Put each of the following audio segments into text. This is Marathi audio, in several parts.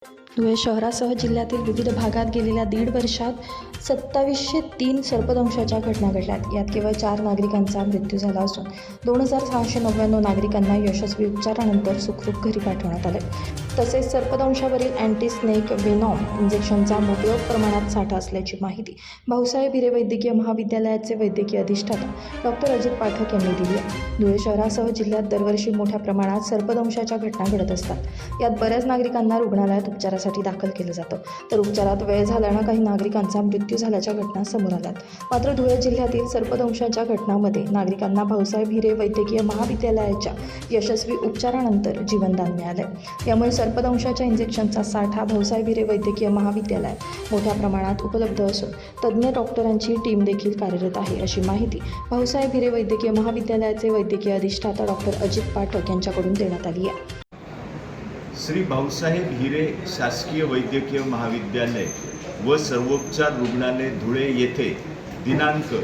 धुळे शहरासह जिल्ह्यातील विविध भागात गेलेल्या 1.5 वर्षात 2703 सर्पदंशाच्या घटना घडल्यात. यात केवळ 4 नागरिकांचा मृत्यू झाला असून 2699 नागरिकांना यशस्वी उपचारानंतर सुखरूप घरी पाठवण्यात आले. तसेच सर्पदंशावरील अँटी स्नेक वेनॉम इंजेक्शनचा मोठ्या प्रमाणात साठा असल्याची माहिती भाऊसाहेब हिरे वैद्यकीय महाविद्यालयाचे वैद्यकीय अधिष्ठाता डॉक्टर अजित पाठक यांनी दिली आहे. धुळे शहरासह जिल्ह्यात दरवर्षी मोठ्या प्रमाणात सर्पदंशाच्या घटना घडत असतात. यात बऱ्याच नागरिकांना रुग्णालयात उपचारासाठी दाखल केलं जातं, तर उपचारात वेळ झाल्यानं काही नागरिकांचा मृत्यू झाल्याच्या घटना समोर आल्यात. मात्र धुळे जिल्ह्यातील सर्पदंशाच्या घटनांमध्ये नागरिकांना भाऊसाहेब हिरे वैद्यकीय महाविद्यालयाच्या यशस्वी उपचारानंतर जीवनदान मिळाले. यामुळे सर्पदंशाच्या इंजेक्शनचा साठा भाऊसाहेब हिरे वैद्यकीय महाविद्यालयात मोठ्या प्रमाणात उपलब्ध असून तज्ज्ञ डॉक्टरांची टीम देखील कार्यरत आहे, अशी माहिती भाऊसाहेब हिरे वैद्यकीय महाविद्यालयाचे वैद्यकीय अधिष्ठाता डॉक्टर अजित पाठक यांच्याकडून देण्यात आली आहे. श्री भाऊसाहेब हिरे शासकीय वैद्यकीय महाविद्यालय व सर्वोपचार रुग्णालय धुळे येथे दिनांक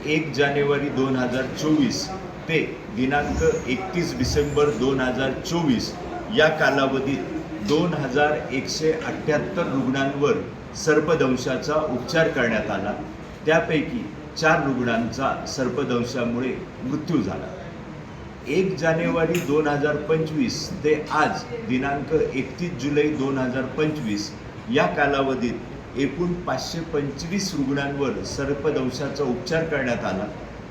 1 जानेवारी 2024 ते दिनांक 31 डिसेंबर 2024 या कालावधीत 2178 रुग्णांवर सर्पदंशाचा उपचार करण्यात आला. त्यापैकी 4 रुग्णांचा सर्पदंशामुळे मृत्यू झाला. 1 जानेवारी 2025 ते आज दिनांक 31 जुलै 2025 या कालावधीत एकूण 525 रुग्णांवर सर्पदंशाचा उपचार करण्यात आला.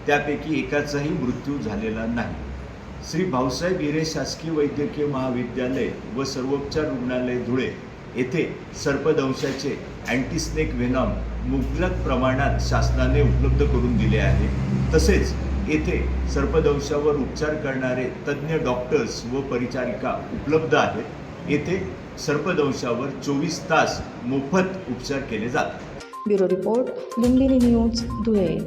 त्यापैकी एकाचाही मृत्यू झालेला नाही. श्री भाऊसाहेब हिरे शासकीय वैद्यकीय महाविद्यालय व सर्वोपचार रुग्णालय धुळे येथे सर्पदंशाचे अँटीस्नेक व्हेनॉम मुबलक प्रमाणात शासनाने उपलब्ध करून दिले आहे. तसेच येथे सर्पदंशावर उपचार करणारे तज्ज्ञ डॉक्टर्स व परिचारिका उपलब्ध आहेत. येथे सर्पदंशावर 24 तास मोफत उपचार केले जातात. Bureau report, Lumbini news, Dhule.